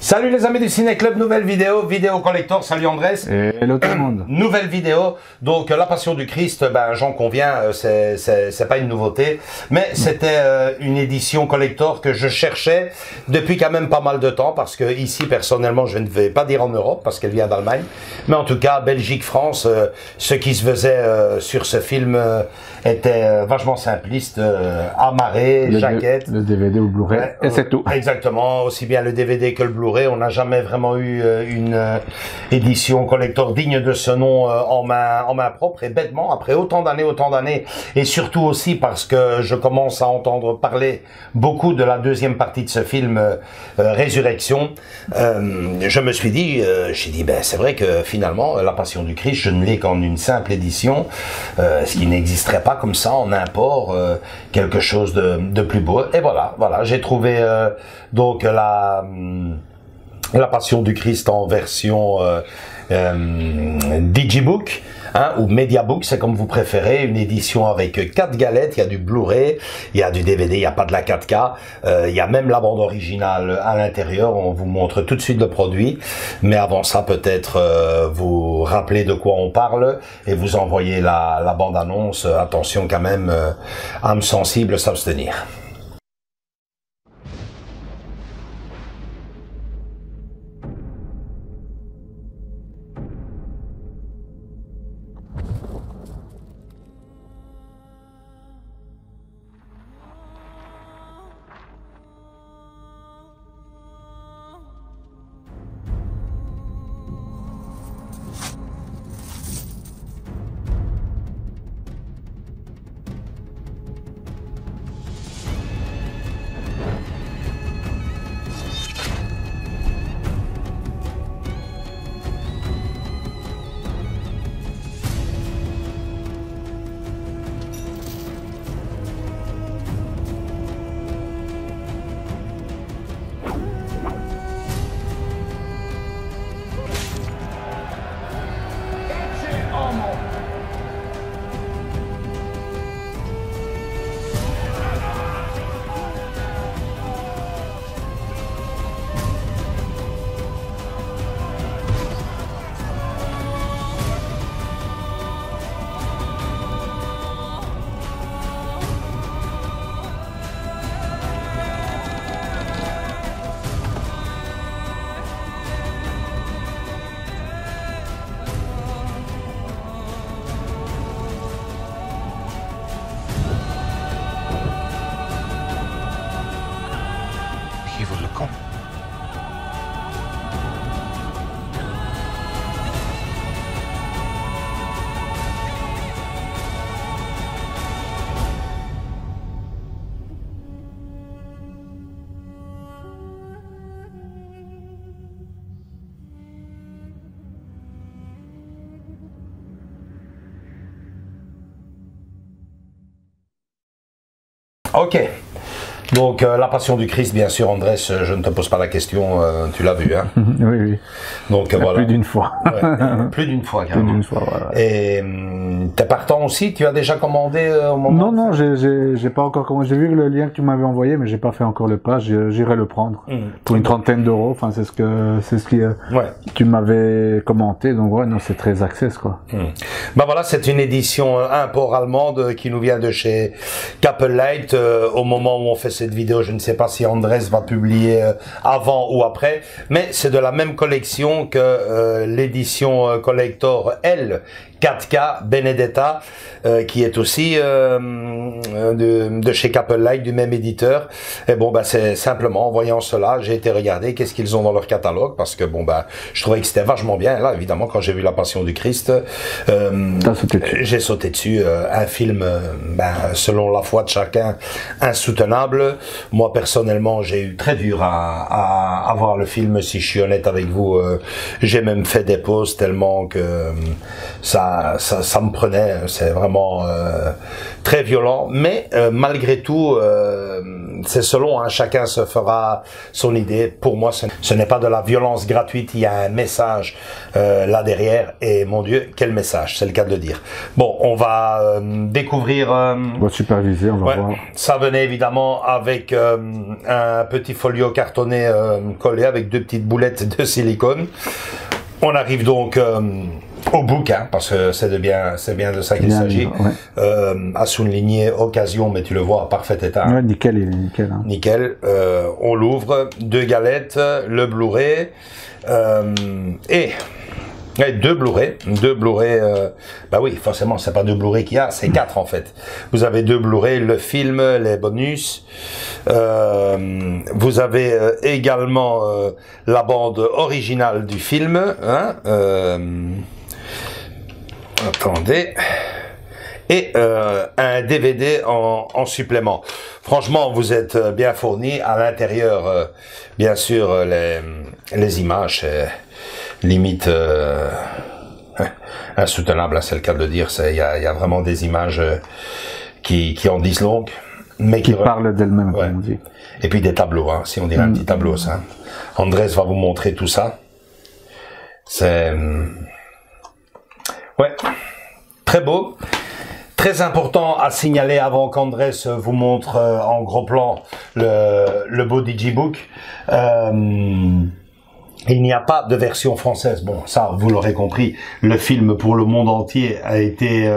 Salut les amis du Ciné Club, nouvelle vidéo collector, salut Andrés. Hello tout le monde. Nouvelle vidéo, donc La Passion du Christ, ben j'en conviens, c'est pas une nouveauté, mais c'était une édition collector que je cherchais depuis quand même pas mal de temps, parce que ici personnellement je ne vais pas dire en Europe, parce qu'elle vient d'Allemagne, mais en tout cas Belgique, France, ce qui se faisait sur ce film était vachement simpliste, amarré, jaquette. Le DVD ou Blu-ray, ouais, et c'est tout. Exactement, aussi bien le DVD que le Blu-ray. On n'a jamais vraiment eu une édition collector digne de ce nom en main propre, et bêtement, après autant d'années, et surtout aussi parce que je commence à entendre parler beaucoup de la deuxième partie de ce film, Résurrection, je me suis dit, ben c'est vrai que finalement, La Passion du Christ, je ne l'ai qu'en une simple édition, ce qui n'existerait pas comme ça en import, quelque chose de plus beau. Et voilà, j'ai trouvé donc La Passion du Christ en version Digibook, ou Mediabook, c'est comme vous préférez, une édition avec 4 galettes, il y a du Blu-ray, il y a du DVD, il n'y a pas de la 4K, il y a même la bande originale à l'intérieur, on vous montre tout de suite le produit, mais avant ça peut-être vous rappeler de quoi on parle et vous envoyer la bande-annonce, attention quand même, âme sensible, s'abstenir. Hier wordt le camp. Ok. Donc, La Passion du Christ, bien sûr, Andrés, je ne te pose pas la question, tu l'as vu, hein? Oui, oui. Donc, voilà. Plus d'une fois. Ouais, plus d'une fois, carrément. Plus d'une fois, voilà. Et t'es partant aussi? Tu as déjà commandé au moment? Non, j'ai pas encore commandé. J'ai vu le lien que tu m'avais envoyé, mais j'ai pas fait encore le pas. J'irai le prendre. Pour une trentaine d'euros. Enfin, c'est ce qui tu m'avais commenté. Donc, ouais, non, c'est très access, quoi. Ben voilà, c'est une édition import allemande qui nous vient de chez Capellight. Au moment où on fait cette vidéo, je ne sais pas si Andrés va publier avant ou après, mais c'est de la même collection que l'édition collector L 4K Benedetta, qui est aussi de chez Capellight, du même éditeur. Et bon, ben c'est simplement en voyant cela, j'ai été regarder qu'est-ce qu'ils ont dans leur catalogue, parce que bon, ben je trouvais que c'était vachement bien. Là, évidemment, quand j'ai vu La Passion du Christ, j'ai sauté dessus. Un film, selon la foi de chacun, insoutenable. Moi, personnellement, j'ai eu très dur à voir le film, si je suis honnête avec vous. J'ai même fait des pauses tellement que ça ça me prenait, c'est vraiment très violent, mais malgré tout, c'est selon, hein, chacun se fera son idée. Pour moi, ce n'est pas de la violence gratuite, il y a un message là derrière, et mon Dieu, quel message, c'est le cas de le dire. Bon, on va découvrir... on va superviser, on va voir. Ça venait évidemment avec un petit folio cartonné collé avec 2 petites boulettes de silicone. On arrive donc au bouquin, parce que c'est bien de ça qu'il s'agit. À souligner occasion, mais tu le vois, parfait état. Ouais, nickel, il est nickel. Hein. Nickel. On l'ouvre, 2 galettes, le Blu-ray et 2 Blu-ray. 2 Blu-ray, bah oui, forcément, c'est pas 2 Blu-ray qu'il y a, c'est 4 en fait. Vous avez 2 Blu-ray, le film, les bonus. Vous avez également la bande originale du film. Hein, attendez. Et un DVD en supplément. Franchement, vous êtes bien fournis. À l'intérieur, bien sûr, les images, limite insoutenable, c'est le cas de le dire. Il y a vraiment des images qui en disent long, mais qui parlent d'elles-mêmes, comme on dit. Et puis des tableaux, hein, si on dirait un petit tableau, ça. Andrés va vous montrer tout ça. C'est très beau. Très important à signaler avant qu'Andrés vous montre en gros plan le beau Digibook. Il n'y a pas de version française. Bon, ça, vous l'aurez compris, le film pour le monde entier a été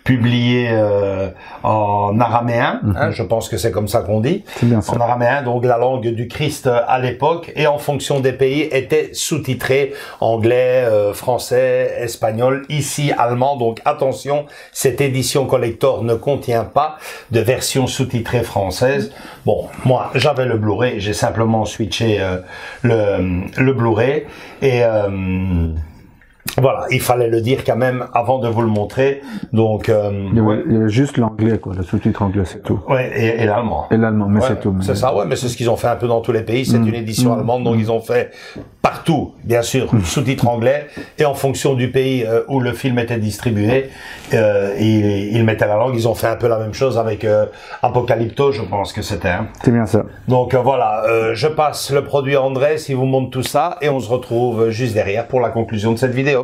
publié en araméen. Hein, je pense que c'est comme ça qu'on dit. C'est bien ça. En araméen, donc la langue du Christ à l'époque, et en fonction des pays, était sous-titré anglais, français, espagnol, ici allemand. Donc attention, cette édition collector ne contient pas de version sous-titrée française. Bon, moi, j'avais le Blu-ray, j'ai simplement switché le Blu-ray et voilà, il fallait le dire quand même avant de vous le montrer. Donc il y avait juste l'anglais, quoi, le sous-titre anglais, c'est tout. Ouais, et l'allemand. Et l'allemand, mais c'est tout. C'est ça, ouais, mais c'est ce qu'ils ont fait un peu dans tous les pays. C'est une édition allemande, donc ils ont fait partout, bien sûr, sous-titre anglais, et en fonction du pays où le film était distribué, ils mettaient la langue. Ils ont fait un peu la même chose avec Apocalypto, je pense que c'était. Hein. C'est bien ça. Donc voilà, je passe le produit à Andrés, il vous montre tout ça, et on se retrouve juste derrière pour la conclusion de cette vidéo.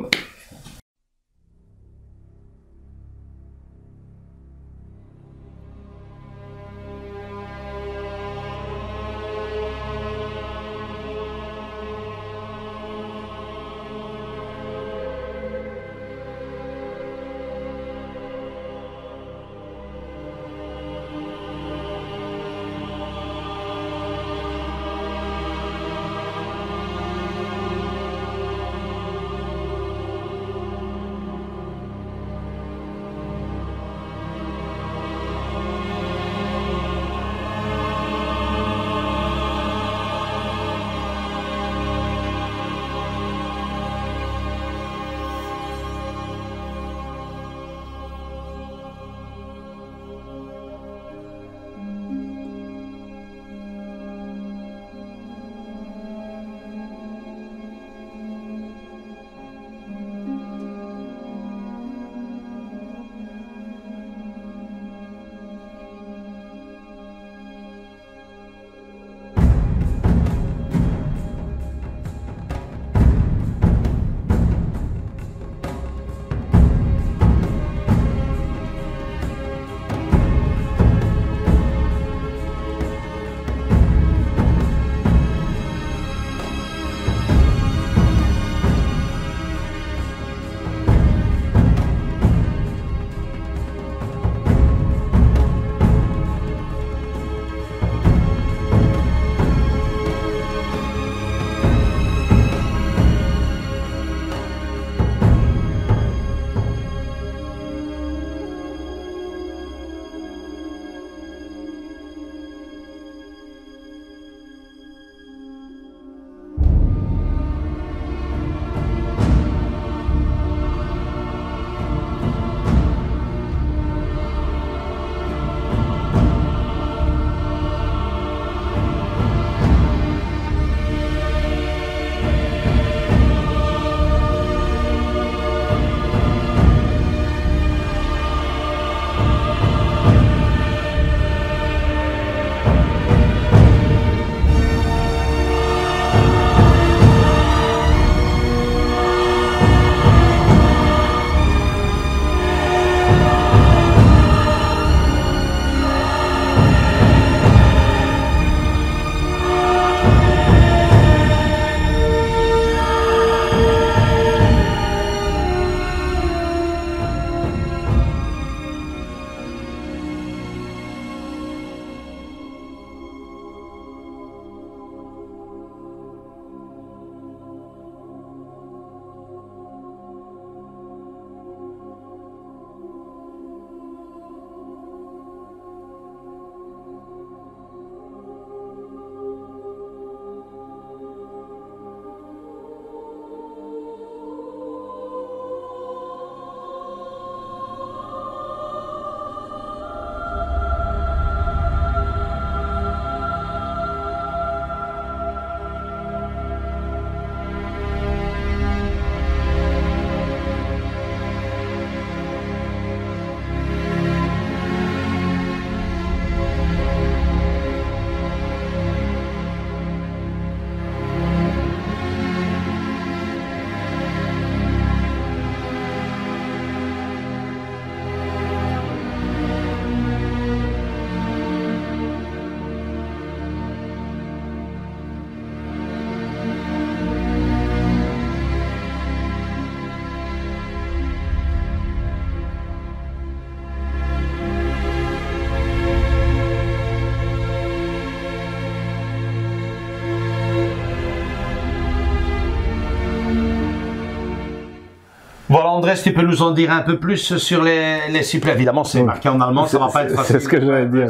Voilà, Andrés, tu peux nous en dire un peu plus sur les supplés. Évidemment, c'est marqué en allemand, ça va pas être facile. C'est ce que j'allais dire.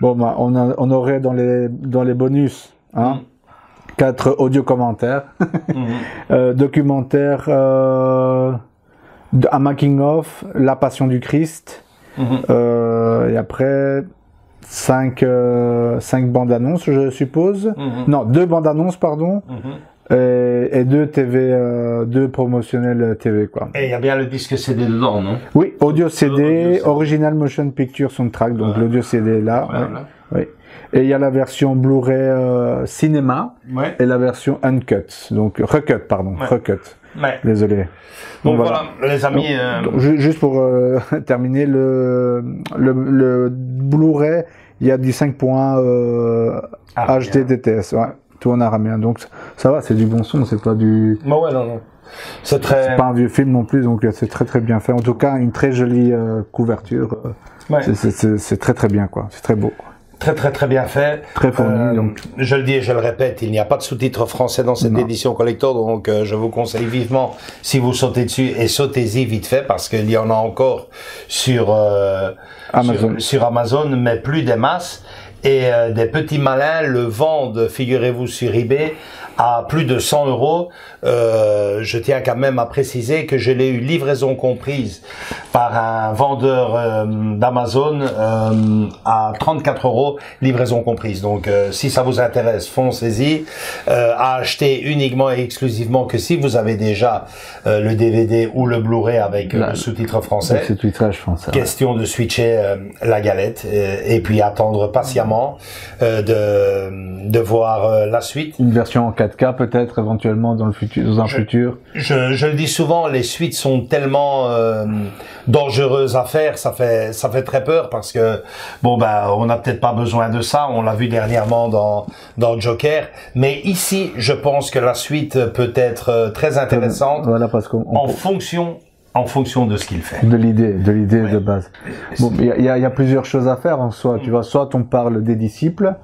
Bon, bah, on aurait dans les bonus, hein, 4 audio commentaires, documentaires, un making of, La Passion du Christ, et après 5 bandes annonces, je suppose. Non, 2 bandes annonces, pardon. Et 2 promotionnels TV, quoi. Et il y a bien le disque CD dedans, non? Oui, audio CD, Original Motion Picture Soundtrack, donc l'audio CD est là. Oui. Et il y a la version Blu-ray cinéma et la version uncut, donc recut, pardon, recut. Désolé. Donc voilà, les amis. Donc, juste pour terminer, le Blu-ray, il y a du 5.1 HD DTS, tout en araméen, donc ça va, c'est du bon son, c'est pas du... non. C'est pas un vieux film non plus, donc c'est très très bien fait. En tout cas, une très jolie couverture. C'est très très bien, quoi. C'est très beau. Très bien fait. Très fourni, donc. Je le dis et je le répète, il n'y a pas de sous-titres français dans cette édition collector, donc je vous conseille vivement, si vous sautez dessus, et sautez-y vite fait, parce qu'il y en a encore sur Amazon, mais plus des masses. Et des petits malins le vendent, figurez-vous, sur eBay à plus de 100 €. Je tiens quand même à préciser que je l'ai eu livraison comprise par un vendeur d'Amazon à 34 €, livraison comprise. Donc si ça vous intéresse, foncez-y. À acheter uniquement et exclusivement que si vous avez déjà le DVD ou le Blu-ray avec le sous-titre français. Le sous-titrage français. Question de switcher la galette et puis attendre patiemment de voir la suite. Une version en 4K peut-être éventuellement dans le futur, dans un futur. Je le dis souvent, les suites sont tellement dangereuses à faire, ça fait très peur parce que bon on n'a peut-être pas besoin de ça, on l'a vu dernièrement dans Joker, mais ici je pense que la suite peut être très intéressante. Voilà, parce en fonction de ce qu'il fait. De l'idée de base. Bon, il y a plusieurs choses à faire en soi. Tu vois, soit on parle des disciples,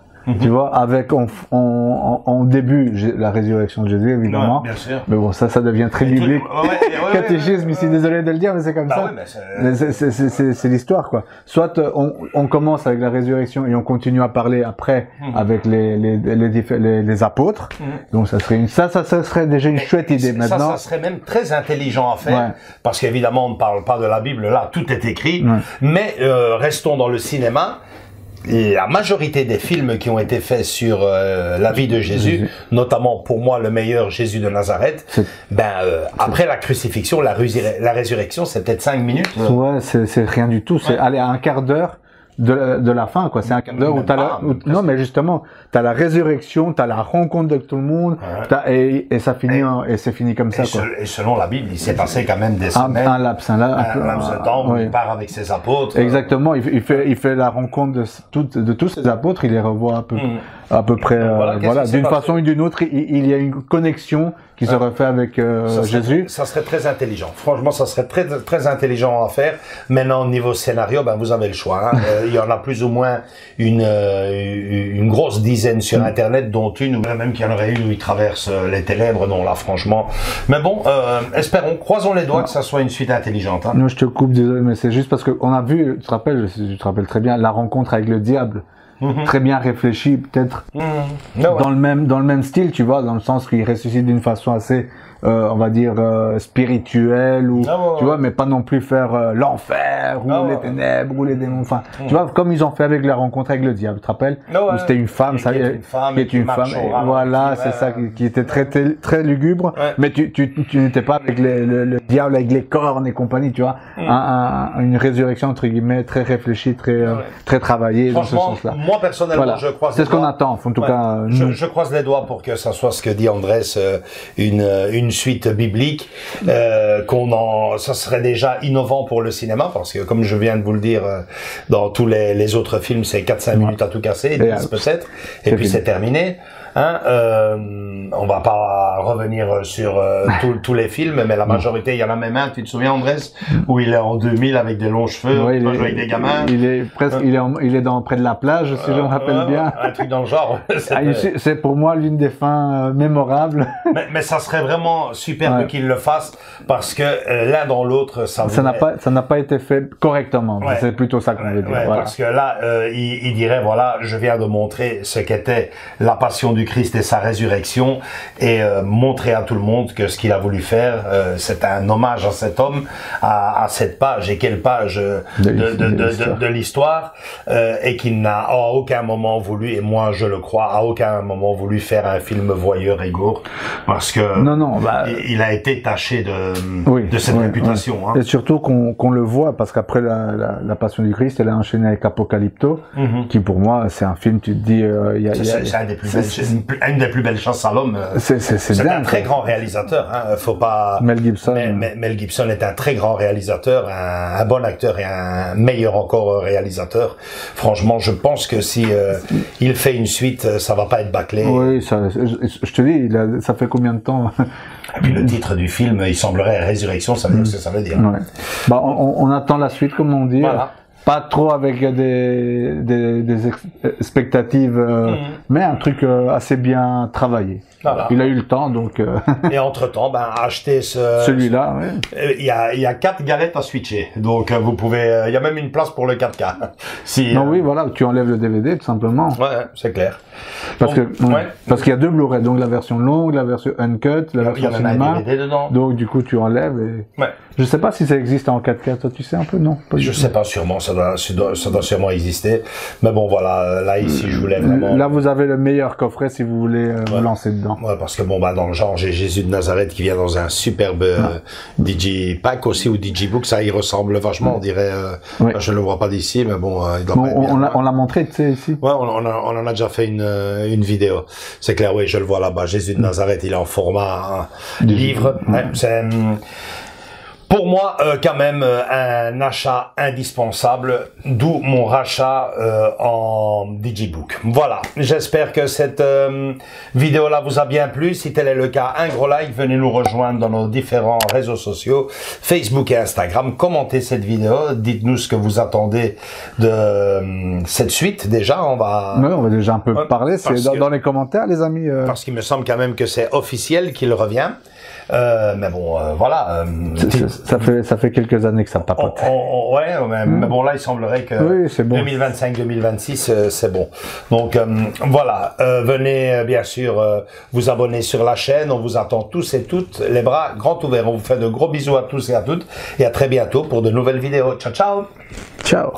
tu vois, avec en début la résurrection de Jésus, évidemment. Bien sûr. Mais bon, ça devient très biblique. Catéchisme, ici, désolé de le dire, mais c'est comme ça. C'est l'histoire, quoi. Soit on commence avec la résurrection et on continue à parler après avec les apôtres. Donc ça serait déjà une chouette idée. Maintenant, ça serait même très intelligent à faire, parce qu'évidemment on ne parle pas de la Bible là, tout est écrit. Mais restons dans le cinéma. La majorité des films qui ont été faits sur la vie de Jésus, notamment pour moi le meilleur, Jésus de Nazareth, après la crucifixion, la résurrection, c'est peut-être 5 minutes. Ouais, c'est rien du tout. C'est aller à un quart d'heure de la fin, quoi. C'est un quart d'heure où non, mais justement, t'as la résurrection, t'as la rencontre de tout le monde, et ça finit, et c'est fini comme ça, quoi. Et selon la Bible, il s'est passé quand même des semaines. Un laps de temps où il part avec ses apôtres. Exactement. Il fait la rencontre de tous ses apôtres, il les revoit à peu près, voilà. D'une façon ou d'une autre, il y a une connexion qui se refait avec Jésus. Ça serait très intelligent. Franchement, ça serait très, très intelligent à faire. Maintenant, au niveau scénario, vous avez le choix, hein. Il y en a plus ou moins une grosse dizaine sur Internet, dont une, ou même qu'il y en aurait une où il traverse les ténèbres. Non, là, franchement. Mais bon, espérons, croisons les doigts que ça soit une suite intelligente, hein. Non, je te coupe, désolé, mais c'est juste parce qu'on a vu, tu te rappelles très bien, la rencontre avec le diable. Très bien réfléchi, peut-être dans le même style, tu vois, dans le sens qu'il ressuscite d'une façon assez, on va dire, spirituelle, ou tu vois, mais pas non plus faire l'enfer ou les ténèbres ou les démons. Enfin, tu vois, comme ils ont fait avec la rencontre avec le diable, tu te rappelles, où c'était une femme, ça, qui est une femme, voilà, c'est ça, qui était très lugubre, mais tu n'étais pas avec le diable avec les cornes et compagnie, tu vois, une résurrection entre guillemets très réfléchie, très travaillée dans ce sens-là. Moi personnellement, je croise. C'est ce qu'on attend, en tout cas. Je croise les doigts pour que ça soit ce que dit Andrés, une suite biblique, ça serait déjà innovant pour le cinéma, parce que comme je viens de vous le dire, dans tous les autres films, c'est 4-5 minutes à tout casser, 10 peut-être, et puis c'est terminé. Hein, on va pas revenir sur tous les films, mais la majorité, il y en a même un, tu te souviens Andrés, où il est en 2000 avec des longs cheveux, ouais, il avec des gamins. Il est presque, il est dans près de la plage, si je me rappelle bien. Un truc dans le genre. C'est pour moi l'une des fins mémorables. Mais ça serait vraiment superbe qu'il le fasse, parce que l'un dans l'autre, ça n'a pas été fait correctement. Ouais. C'est plutôt ça qu'on veut dire. Ouais, voilà. Parce que là, il dirait, voilà, je viens de montrer ce qu'était la passion du Christ et sa résurrection, et montrer à tout le monde que ce qu'il a voulu faire, c'est un hommage à cet homme, à cette page, et quelle page de l'histoire, et qu'il n'a à aucun moment voulu, et moi je le crois, à aucun moment voulu faire un film voyeur et gore, parce que il a été taché de cette réputation. Hein. Et surtout qu'on le voit, parce qu'après la Passion du Christ, elle est enchaînée avec Apocalypto, qui pour moi c'est un film, tu te dis, c'est une des plus belles chances à l'homme. C'est un très grand réalisateur. Hein. Faut pas. Mel Gibson. Mel Gibson est un très grand réalisateur, un bon acteur et un meilleur encore réalisateur. Franchement, je pense que si il fait une suite, ça va pas être bâclé. Oui, je te dis, ça fait combien de temps? Et puis le titre du film, il semblerait Résurrection, ça veut dire ce que ça veut dire. Ouais. Bah, on attend la suite, comme on dit. Voilà. Pas trop avec des expectatives, mais un truc assez bien travaillé. Voilà. Il a eu le temps, donc. Et entre-temps, acheter celui-là. Il y a 4 galettes à switcher, donc vous pouvez. Il y a même une place pour le 4K. Non, oui, voilà, tu enlèves le DVD tout simplement. Ouais, c'est clair. Parce qu'il y a 2 Blu-ray, donc la version longue, la version uncut, la version cinéma. Il y a même un DVD dedans. Donc du coup, tu enlèves et. Ouais. Je sais pas si ça existe en 4K. Toi, tu sais un peu, non? Je sais pas, sûrement. Ça doit sûrement exister. Mais bon, voilà. Là, ici, je voulais vraiment. Là, vous avez le meilleur coffret si vous voulez vous lancer dedans. Ouais, parce que dans le genre, j'ai Jésus de Nazareth qui vient dans un superbe Digipack aussi, ou Digibook. Ça y ressemble vachement, on dirait. Je le vois pas d'ici, mais bon, il doit pas être bien. On l'a montré, tu sais, ici. Ouais, on en a déjà fait une vidéo. C'est clair, oui, je le vois là-bas. Jésus de Nazareth, il est en format livre. Ouais, c'est. Pour moi, quand même, un achat indispensable, d'où mon rachat en Digibook. Voilà, j'espère que cette vidéo-là vous a bien plu. Si tel est le cas, un gros like, venez nous rejoindre dans nos différents réseaux sociaux, Facebook et Instagram. Commentez cette vidéo, dites-nous ce que vous attendez de cette suite. Déjà, on va déjà un peu parler, c'est dans les commentaires, les amis. Parce qu'il me semble quand même que c'est officiel qu'il revient. Mais bon, voilà. Ça fait quelques années que ça papote. Mais bon, là, il semblerait que 2025-2026, c'est bon. Donc, voilà. Venez, bien sûr, vous abonner sur la chaîne. On vous attend tous et toutes, les bras grands ouverts. On vous fait de gros bisous à tous et à toutes. Et à très bientôt pour de nouvelles vidéos. Ciao, ciao. Ciao.